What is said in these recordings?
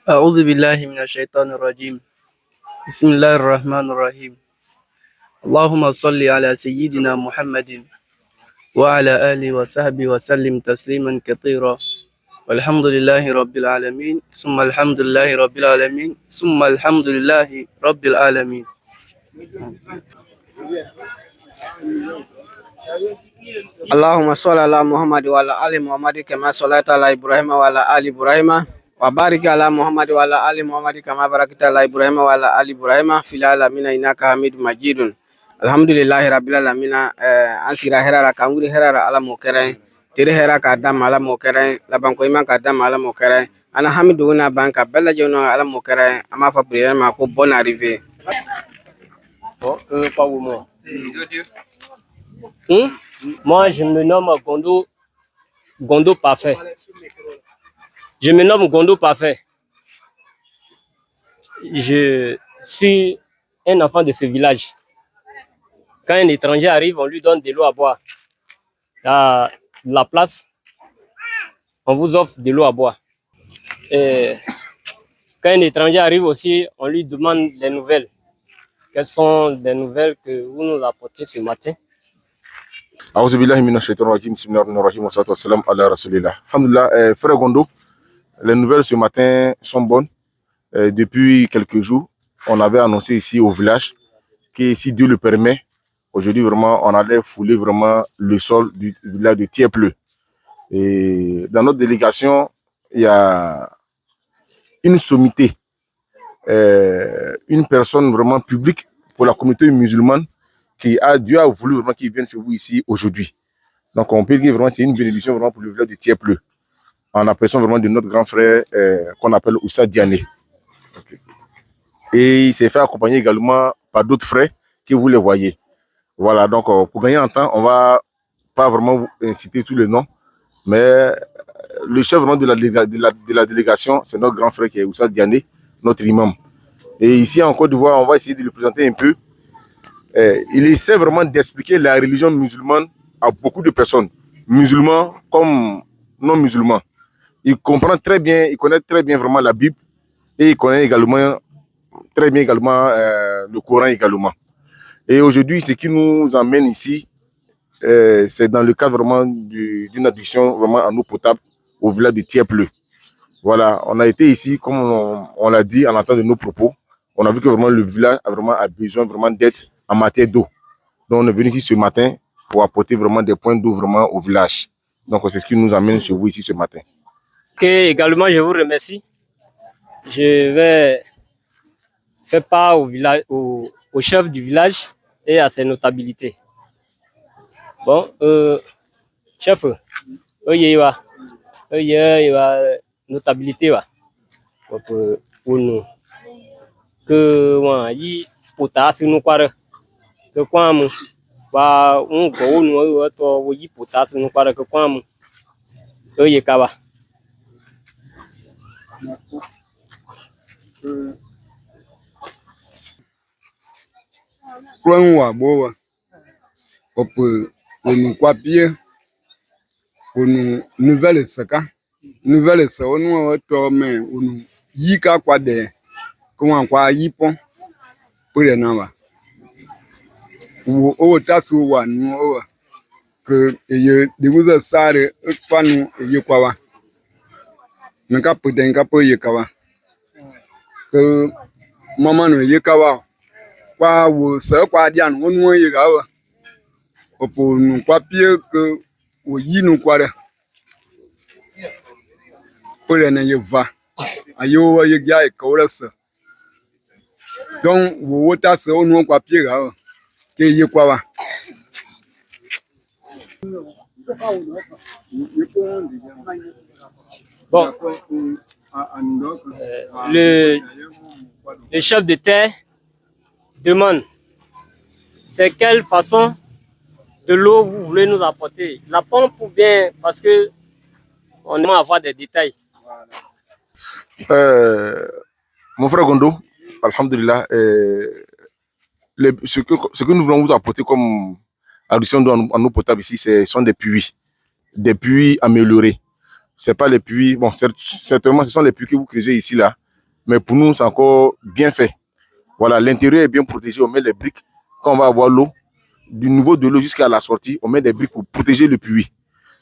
أعوذ بالله من الشيطان الرجيم. بسم الله الرحمن الرحيم. اللهم صل على سيدنا محمد وعلى آله وصحبه وسلم تسليما كثيرا. والحمد لله رب العالمين ثم الحمد لله رب العالمين ثم الحمد لله رب العالمين. اللهم صل على محمد وعلى آل محمد كما صليت على إبراهيم وعلى آل إبراهيم وبارك على محمد وعلى آل محمد كما باركت على إبراهيم وعلى آل إبراهيم في العالمين إنك حميد مجيد. الحمد لله رب العالمين. أنصر هرا كامور هرا على مكرين تري هرا كدام على مكرين لبان كويما كدام على مكرين أنا حميد ونا بانك بلا جونا على مكرين أما فبريان ما كو بون arrivé. Pas où moi. Moi, je me nomme Gondo Parfait. Je me nomme Gondo Parfait. Je suis un enfant de ce village. Quand un étranger arrive, on lui donne de l'eau à boire. À la place, on vous offre de l'eau à boire. Et quand un étranger arrive aussi, on lui demande les nouvelles. Quelles sont les nouvelles que vous nous apportez ce matin? Auzu billahi minash shaitanir rajim. Bismillahir rahmanir rahim. Wassalatu wassalamu ala rasulillah. Alhamdulillah, frère Gondo, Les nouvelles ce matin sont bonnes. Depuis quelques jours, on avait annoncé ici au village que si Dieu le permet, aujourd'hui vraiment, on allait fouler vraiment le sol du village de Tiers-Pleu. Et dans notre délégation, il y a une sommité, une personne vraiment publique pour la communauté musulmane Dieu a voulu vraiment qu'il vienne chez vous ici aujourd'hui. Donc on peut dire vraiment c'est une bénédiction vraiment pour le village de Tiers-Pleu, en la personne vraiment de notre grand frère qu'on appelle Oussa Diané. Okay. Et il s'est fait accompagner également par d'autres frères que vous les voyez. Voilà, donc pour gagner en temps, on va pas vraiment vous citer tous les noms, mais le chef vraiment de la délégation, c'est notre grand frère qui est Oussa Diané, notre imam. Et ici en Côte d'Ivoire, on va essayer de le présenter un peu. Il essaie vraiment d'expliquer la religion musulmane à beaucoup de personnes, musulmans comme non musulmans. Il comprend très bien, il connaît très bien vraiment la Bible et il connaît également très bien également le Coran également. Et aujourd'hui, ce qui nous emmène ici, c'est dans le cadre vraiment d'une addiction vraiment en eau potable au village de Tiers-Pleu. Voilà, on a été ici, comme on l'a dit en entendant de nos propos, on a vu que vraiment le village a besoin vraiment d'aide en matière d'eau. Donc on est venu ici ce matin pour apporter vraiment des points d'eau vraiment au village. Donc c'est ce qui nous amène chez vous ici ce matin. Ok, également je vous remercie. Je vais faire part au chef du village et à ses notabilités. Bon, chef, il va notabilité va pour nous que y potasse nous quoi que quoi mu va on go nous to y potasse nous quoi que quoi mu y kaba Kwan boa opo onu kwapie onu nouvelle saka onu to me onu yika kwa de kwa yipon pure na ba wo o tasu wa nu o que ye de vous sare panu ye kwa wa nka pute nka po ye kawa que mama no ye kawa kwa wo se kwa dia nu onu ye gawa opo nu kwapie que o yi nu kwa de pure na ye va ayo ye ga e ko resa donc wo ta se onu kwapie gawa ke ye kwa wa bon le chef de terre demande c'est quelle façon de l'eau vous voulez nous apporter, la pompe ou bien parce que on aimerait avoir des détails. Mon frère Gondo, alhamdulillah, ce que nous voulons vous apporter comme addition en eau potable ici, ce sont des puits améliorés. C'est pas les puits, bon, certainement ce sont les puits que vous créez ici là, mais pour nous c'est encore bien fait. Voilà, l'intérieur est bien protégé, on met les briques quand on va avoir l'eau, du niveau de l'eau jusqu'à la sortie, on met des briques pour protéger le puits.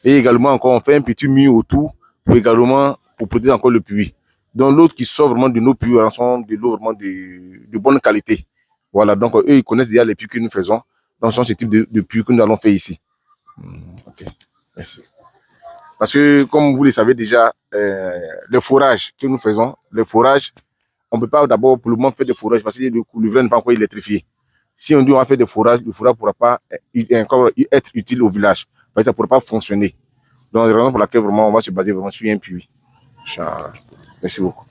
Et également encore on fait un petit mur autour pour protéger encore le puits. Donc l'eau qui sort vraiment de nos puits sont de l'eau vraiment de bonne qualité. Voilà, donc eux ils connaissent déjà les puits que nous faisons, donc ce type de puits que nous allons faire ici. Ok, merci. Parce que, comme vous le savez déjà, le forage que nous faisons, on ne peut pas d'abord pour le moment faire des forages parce que le village n'est pas encore électrifié. Si on dit on va faire des forages, le forage ne pourra pas encore être utile au village parce que ça ne pourra pas fonctionner. Donc, c'est la raison pour laquelle vraiment, on va se baser vraiment sur un puits. Merci beaucoup.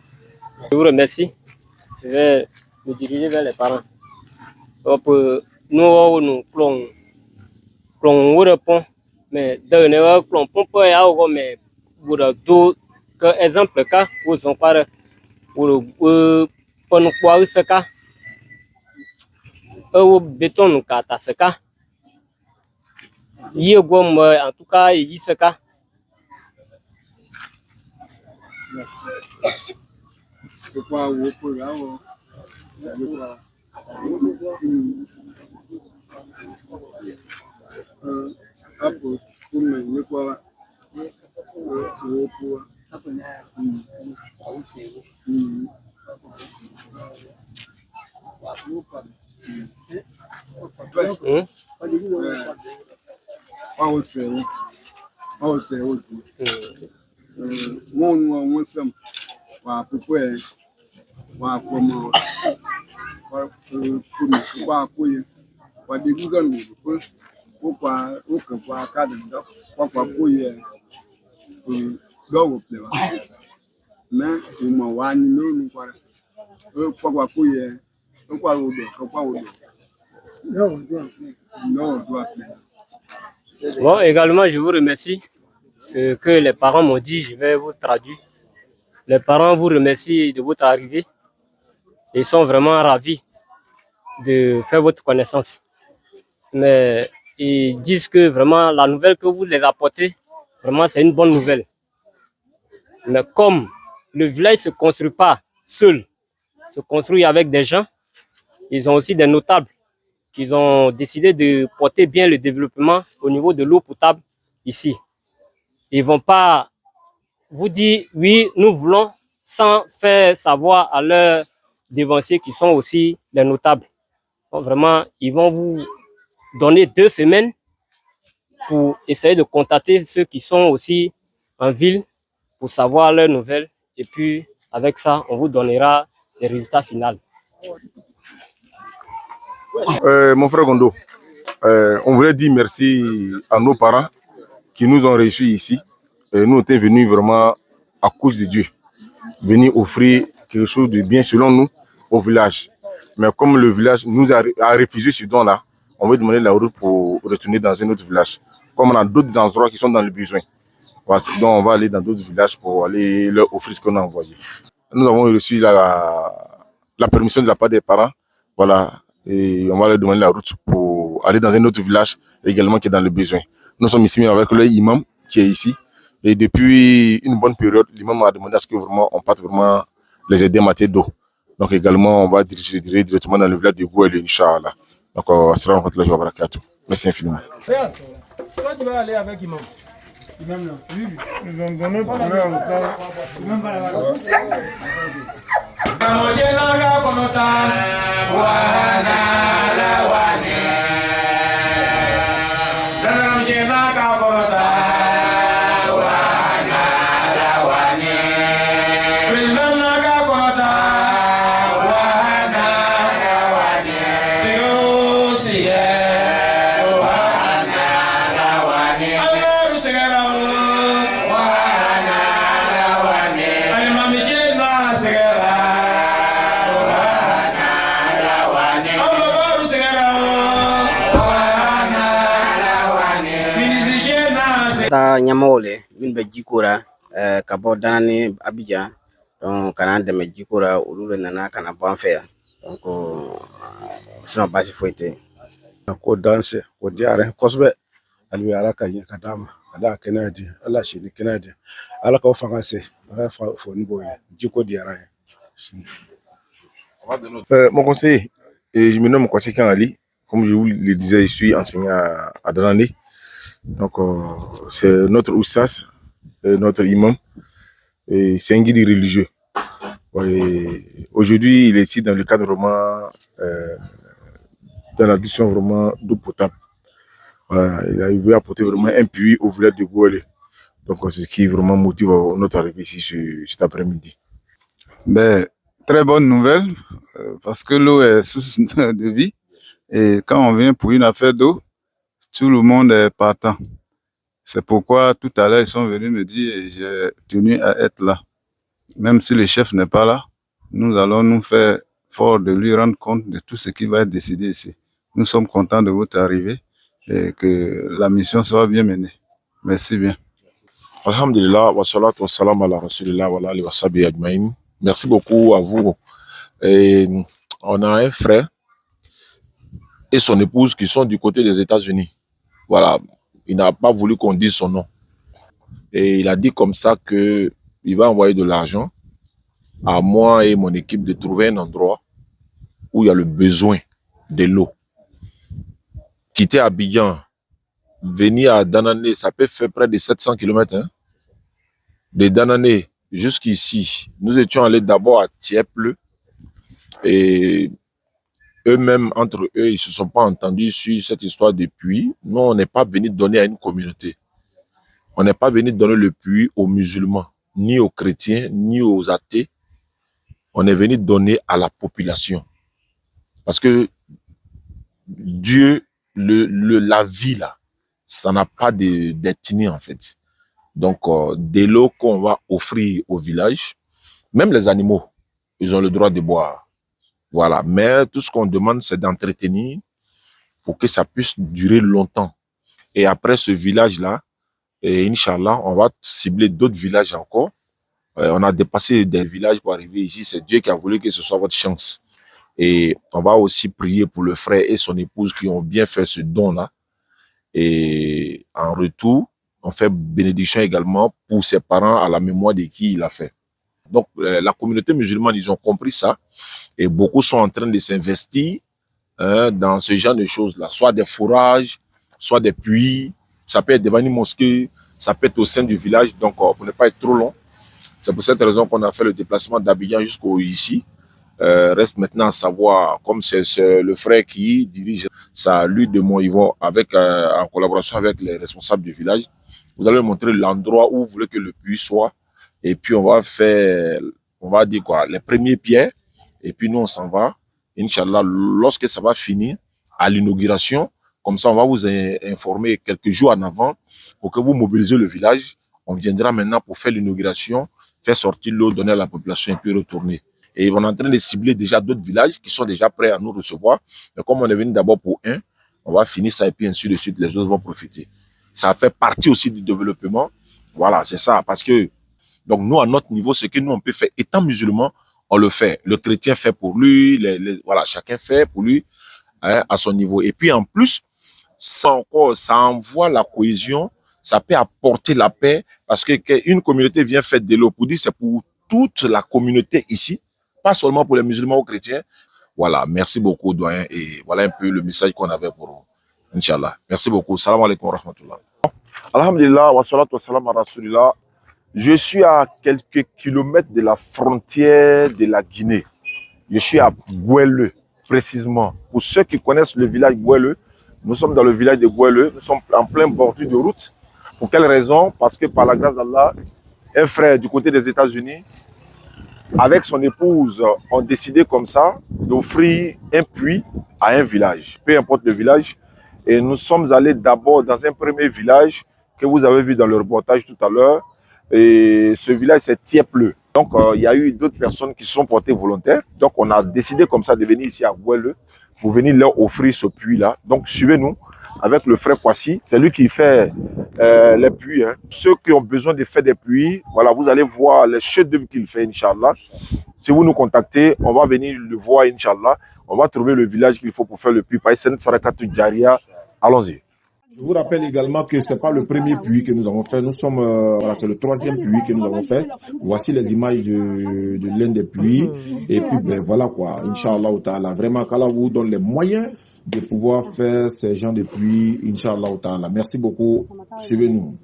Je vous remercie. Je vais me diriger vers les parents. Nous pont, mais dernier pont peut avoir mais pour deux exemple cas pour son père pour nous quoi ce cas au béton nous cata ce cas y en tout cas il ce cas hapo kumekuwa Hmm? Bon, également, je vous remercie. Ce que les parents m'ont dit, je vais vous traduire. Les parents vous remercient de votre arrivée et sont vraiment ravis de faire votre connaissance. Mais ils disent que vraiment la nouvelle que vous les apportez, vraiment c'est une bonne nouvelle. Mais comme le village ne se construit pas seul, se construit avec des gens, ils ont aussi des notables qui ont décidé de porter bien le développement au niveau de l'eau potable ici. Ils ne vont pas vous dire oui, nous voulons, sans faire savoir à leurs devanciers qui sont aussi les notables. Donc vraiment, ils vont vous donner 2 semaines pour essayer de contacter ceux qui sont aussi en ville pour savoir leurs nouvelles. Et puis, avec ça, on vous donnera les résultats finaux. Mon frère Gondo, on voulait dire merci à nos parents qui nous ont reçus ici. Nous étions venus vraiment à cause de Dieu, venir offrir quelque chose de bien selon nous au village. Mais comme le village nous a refusé ce don-là, on va demander la route pour retourner dans un autre village. Comme on a d'autres endroits qui sont dans le besoin. Voilà, donc on va aller dans d'autres villages pour aller leur offrir ce qu'on a envoyé. Nous avons reçu la permission de la part des parents. Voilà, et on va leur demander la route pour aller dans un autre village également qui est dans le besoin. Nous sommes ici avec le imam qui est ici. Et depuis une bonne période, l'imam a demandé à ce que vraiment on parte vraiment les aider en matière d'eau. Donc également, on va diriger directement dans le village de Gouel, Inch'Allah. Donc, assalamu alaikum wa barakatuh. Merci infiniment. Toi, tu vas aller avec Imam. Imam, là. Oui, ils ont donné pour Imam va là-bas. Ta ɲɛmɔgɔw le minnu bɛ jiko la ka bɔ Dana ni Abidjan donc ka n'an dɛmɛ jiko la olu de nana ka na bɔ an fɛ yan donc sinon baasi foyi tɛ yen. Ko danse ko diyara kosɛbɛ hali bi ala ka ɲɛ ka d'a ma ala ka kɛnɛya di ala si ni kɛnɛya di ala k'aw fanga se ala ka foni b'o ye jiko diyara ye. Mon conseiller, je me nomme Kwasi Kangali. Comme je vous le disais, je suis enseignant à Danane. Donc, c'est notre oustas, notre imam. Et c'est un guide religieux. Aujourd'hui, il est ici dans le cadre vraiment, dans la discussion vraiment d'eau potable. Voilà, il a voulu apporter vraiment un puits au village de Goualé. Donc, c'est ce qui vraiment motive notre arrivée ici cet après-midi. Ben, très bonne nouvelle, parce que l'eau est source de vie. Et quand on vient pour une affaire d'eau, tout le monde est partant. C'est pourquoi tout à l'heure, ils sont venus me dire et j'ai tenu à être là. Même si le chef n'est pas là, nous allons nous faire fort de lui rendre compte de tout ce qui va être décidé ici. Nous sommes contents de votre arrivée et que la mission soit bien menée. Merci bien. Alhamdulillah, wa salatu wa salam ala rasulillah wa alihi wa sahbihi ajmaïn. Merci beaucoup à vous. Et on a un frère et son épouse qui sont du côté des États-Unis. Voilà, il n'a pas voulu qu'on dise son nom. Et il a dit comme ça que il va envoyer de l'argent à moi et mon équipe de trouver un endroit où il y a le besoin de l'eau. Quitter Abidjan, venir à Danané, ça peut faire près de 700 km. Hein? De Danané jusqu'ici, nous étions allés d'abord à Tieple et eux-mêmes, entre eux, ils ne se sont pas entendus sur cette histoire de puits. Nous, on n'est pas venu donner à une communauté. On n'est pas venu donner le puits aux musulmans, ni aux chrétiens, ni aux athées. On est venu donner à la population. Parce que Dieu, la vie là, ça n'a pas d'ethnie en fait. Donc, dès l'eau qu'on va offrir au village, même les animaux, ils ont le droit de boire. Voilà. Mais tout ce qu'on demande, c'est d'entretenir pour que ça puisse durer longtemps. Et après ce village-là, Inch'Allah, on va cibler d'autres villages encore. On a dépassé des villages pour arriver ici. C'est Dieu qui a voulu que ce soit votre chance. Et on va aussi prier pour le frère et son épouse qui ont bien fait ce don-là. Et en retour, on fait bénédiction également pour ses parents à la mémoire de qui il a fait. Donc, la communauté musulmane, ils ont compris ça. Et beaucoup sont en train de s'investir dans ce genre de choses-là. Soit des fourrages, soit des puits. Ça peut être devant une mosquée, ça peut être au sein du village. Donc, pour ne pas être trop long, c'est pour cette raison qu'on a fait le déplacement d'Abidjan jusqu'au ici. Reste maintenant à savoir, comme c'est le frère qui dirige ça, lui de Montyvon, avec en collaboration avec les responsables du village, vous allez montrer l'endroit où vous voulez que le puits soit. Et puis on va faire, on va dire quoi, les premiers pierres. Et puis nous on s'en va. Inch'Allah, lorsque ça va finir, à l'inauguration, comme ça on va vous informer quelques jours en avant pour que vous mobilisez le village. On viendra maintenant pour faire l'inauguration, faire sortir l'eau, donner à la population et puis retourner. Et on est en train de cibler déjà d'autres villages qui sont déjà prêts à nous recevoir. Mais comme on est venu d'abord pour un, on va finir ça et puis ainsi de suite, les autres vont profiter. Ça fait partie aussi du développement. Voilà, c'est ça. Parce que, donc nous, à notre niveau, ce que nous, on peut faire, étant musulman, on le fait. Le chrétien fait pour lui, voilà, chacun fait pour lui hein, à son niveau. Et puis en plus, ça envoie la cohésion, ça peut apporter la paix parce que une communauté vient faire de l'eau pour dire c'est pour toute la communauté ici, pas seulement pour les musulmans ou chrétiens. Voilà, merci beaucoup, doyen. Et voilà un peu le message qu'on avait pour vous. Inch'Allah. Merci beaucoup. Salam alaikum wa rahmatullah. Alhamdulillah, wa salatu wa salam wa rasulillah. Je suis à quelques kilomètres de la frontière de la Guinée. Je suis à Goueleu, précisément. Pour ceux qui connaissent le village Goueleu, nous sommes dans le village de Goueleu. Nous sommes en plein bordure de route. Pour quelle raison? Parce que par la grâce d'Allah, un frère du côté des États-Unis, avec son épouse, ont décidé comme ça d'offrir un puits à un village, peu importe le village. Et nous sommes allés d'abord dans un premier village que vous avez vu dans le reportage tout à l'heure. Et ce village, c'est Tieple. Donc, il y a eu d'autres personnes qui se sont portées volontaires. Donc, on a décidé comme ça de venir ici à Goueleu pour venir leur offrir ce puits-là. Donc, suivez-nous avec le frère Kwasi. C'est lui qui fait les puits. Hein. Ceux qui ont besoin de faire des puits, voilà, vous allez voir les chefs-d'œuvre qu'il fait, Inch'Allah. Si vous nous contactez, on va venir le voir, Inch'Allah. On va trouver le village qu'il faut pour faire le puits. Allons-y. Je vous rappelle également que ce n'est pas le premier puits que nous avons fait. Nous sommes, voilà, c'est le troisième puits que nous avons fait. Voici les images de l'un des puits. Et puis, ben voilà quoi. Inch'Allah ta'ala. Vraiment, qu'Allah vous donne les moyens de pouvoir faire ces gens de puits. Inch'Allah ta'ala. Merci beaucoup. Suivez-nous.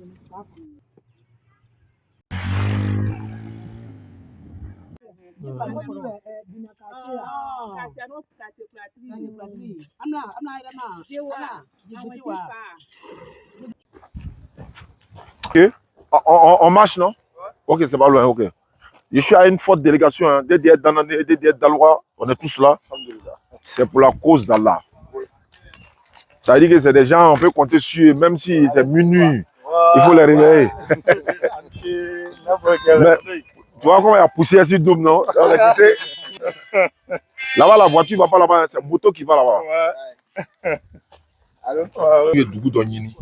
Ok, on marche, non? Ok, c'est pas loin, ok. Je suis à une forte délégation, hein. DDR Danane, DDR Dalois, on est tous là. C'est pour la cause d'Allah. Ça veut dire que c'est des gens, on peut compter sur eux, même si c'est minuit, il faut les réveiller. Mais, tu vois comment il y a poussé sur Doum, non? Là-bas, la voiture ne va pas là-bas, c'est la moto qui va là-bas. Il y a Dougou Donyini.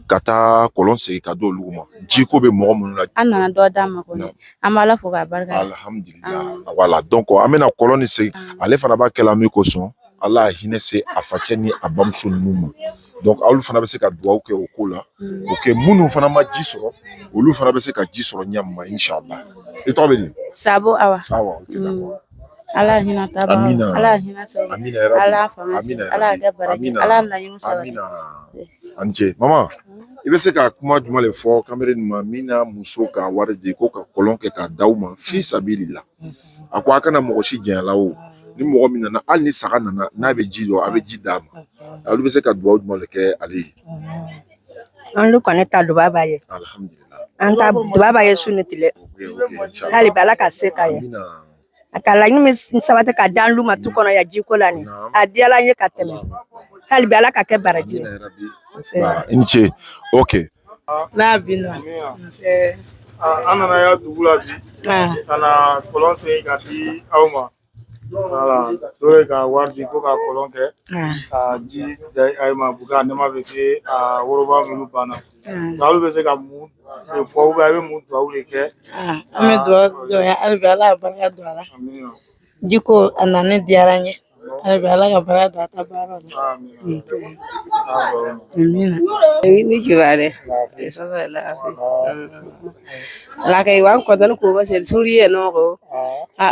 Kata kolon se kado luma jiko be mo mo la ana do dama ko amala fo ga barka alhamdulillah voilà donc amena kolon se ale fana ba kala mi ko son Allah hine se afakeni abamso numa donc alu fana be se ka duwa ke o ko la OK munu fana ma jisoro olu fana be se ka jisoro nyamma inshallah et to be ni sabo awa ala hina taba amina ala hina so amina ya rabbi ala fama amina ala ga baraka ala na yusa amina anje mama I bɛ se ka kuma jumɛn de fɔ kamalen ma min na muso ka wari di ko ka kɔlɔn kɛ ka d'aw ma fi sabili la a ko a kana mɔgɔ si jɛn la o ni mɔgɔ min nana hali ni saga nana n'a bɛ ji dɔn a bɛ ji d'a ma olu bɛ se ka dugawu jumɛn de kɛ ale ye an kɔni ta duba b'a ye alhamdulillah an ta duba b'a ye su ni tile hali bi Ala ka se k'a ye a ka laɲini min sabati ka d'an lu ma tu kɔnɔ ya jiko la nin a diyala an ye ka tɛmɛ hali bi Ala ka kɛ baraji ye i ni ce ok n'a bina an nana ya dugu la bi ka na kɔlɔn sen ka di aw ma voilà dɔw ye ka wari di ko ka kɔlɔn kɛ ka ji ayi ma bu ka nɛma bɛ se a woroba minnu banna olu bɛ se ka mun de fɔ ou bien a bɛ mun dugawu de kɛ an bɛ dugawu kɛ hali bi Ala ka barika don a la jiko a nani diyara n ye hali bi Ala ka barika don a ta baara la ni kibaru sasa la ala ka iwan ko dan ko ba ser suriye no ko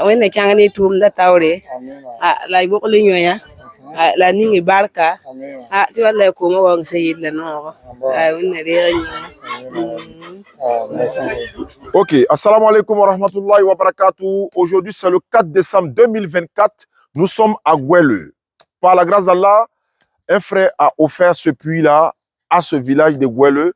wenne kangani tum da tawre la ibo ko linyoya la ningi barka ti wala ko mo won sayid la no wenne re Ok, assalamu alaikum wa rahmatullahi wa barakatuh. Aujourd'hui, c'est le 4 décembre 2024. Nous sommes à Gwele. Par la grâce d'Allah, un frère a offert ce puits-là à ce village de Gwele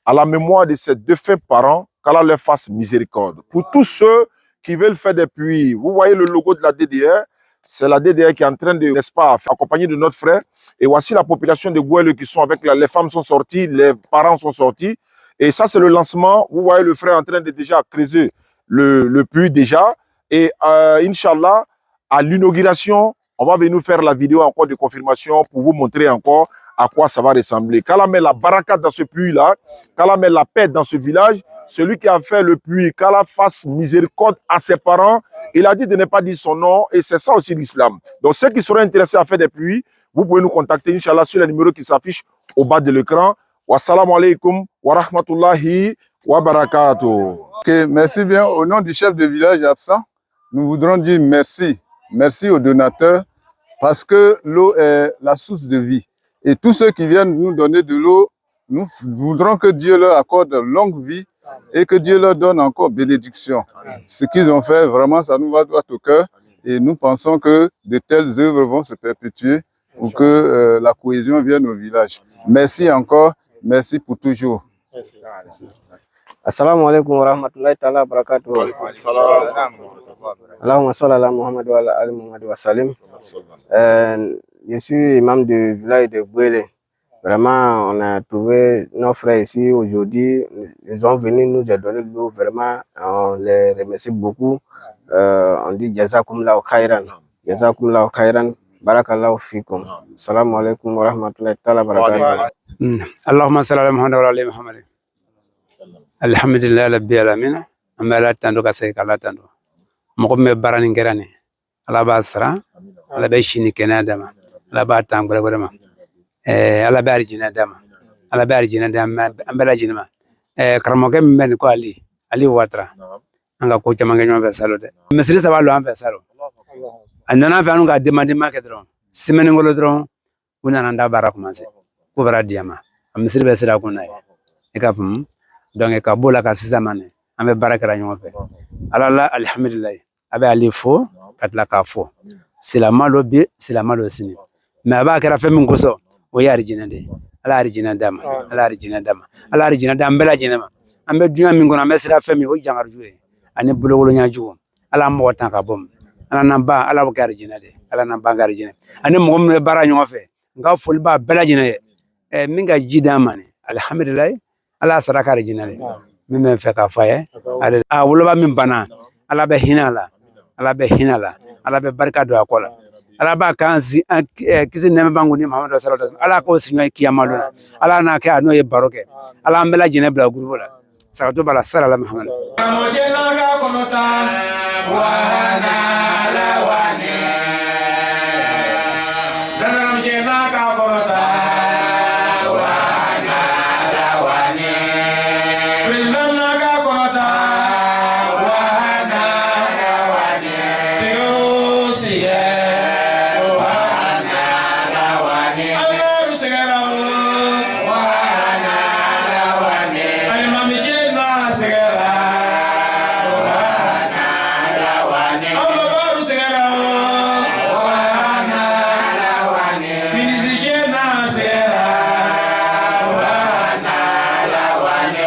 à la mémoire de ses défunts parents, qu'Allah leur fasse miséricorde. Pour tous ceux qui veulent faire des puits, vous voyez le logo de la DDR, c'est la DDR qui est en train de, n'est-ce pas, accompagner de notre frère. Et voici la population de Gwele qui sont avec les femmes sont sorties, les parents sont sortis. Et ça, c'est le lancement. Vous voyez le frère en train de déjà creuser le puits déjà. Et Inch'Allah, à l'inauguration, on va venir faire la vidéo encore de confirmation pour vous montrer encore à quoi ça va ressembler. Qu'Allah met la baraka dans ce puits-là, qu'Allah met la paix dans ce village. Celui qui a fait le puits, qu'Allah fasse miséricorde à ses parents. Il a dit de ne pas dire son nom et c'est ça aussi l'islam. Donc ceux qui seraient intéressés à faire des puits, vous pouvez nous contacter, Inch'Allah, sur le numéro qui s'affiche au bas de l'écran. Wassalamu alaikum wa rahmatullahi wa barakatuh. Okay, merci bien. Au nom du chef de village absent, nous voudrons dire merci. Merci aux donateurs parce que l'eau est la source de vie. Et tous ceux qui viennent nous donner de l'eau, nous voudrons que Dieu leur accorde longue vie et que Dieu leur donne encore bénédiction. Ce qu'ils ont fait, vraiment, ça nous va droit au cœur. Et nous pensons que de telles œuvres vont se perpétuer pour que la cohésion vienne au village. Merci encore. Merci pour toujours. Assalamu alaikum wa rahmatullahi ta'ala wa barakatuh. Allahumma salli ala Muhammad wa ala ali Muhammad wa salim. Je suis imam du village de Gwele. Vraiment, on a trouvé nos frères ici aujourd'hui. Ils ont venu nous donner de l'eau. Vraiment, on les remercie beaucoup. On dit Jazakumullahu khairan. Jazakumullahu khairan. Barakallahu fikum. Assalamu alaikum wa rahmatullahi ta'ala wa barakatuh. Allahumma salli ala Muhammad wa ala Muhammad. Alhamdulillah rabbil alamin. Amala tando ka sai kala tando. Moko me barani ngerani. Ala ba sara, ala ba shini kenadama. Ala ba tambara barama. Ala ba arjina dama. Ala ba arjina dama ambala jinama. Karamoke men ko ali watra. Anga ko chamanga nyama besalo de. Mesri sabalo am besalo. Andana fa anu ga demande ma kedron. Simene ngolo dron. Una nanda bara commencer. Ko bara diama. Mesri besira ko nay. E ka fum. Donc ka bola ka sisamane. Ambe baraka la nyoma fe. Alala alhamdulillah. Abe ali fo katla ka fo. C'est la malo bi, c'est la malo sini. Mais aba kera fe min goso o yari jinande. Ala ari jinandama. Ala ari jinandama. Ala ari jinandama bela jinama. Ambe dunya min gona mesira fe mi o jangar juwe. Ani bulo wolo nya juwo. Ala mo tan ka bom. Ala namba ala o gari jinade. Ala namba gari jinade. Ani mo me bara nyoma fe. Nga fol ba bela jinade. Minga jidama ni. Alhamdulillah. Ala saraka ari jinade. Min fe ka faye. Ala wolo ba min bana. Ala be hinala. Ala be hinala. Ala be barka do akola. Ala ba kanzi kisi neme bangu ni Muhammad sallallahu alaihi wasallam. Ala ko sinyo kiyamaluna. Ala na ka no ye baroke. Ala ambela jine bla gurubola. Sakato bala sala Muhammad.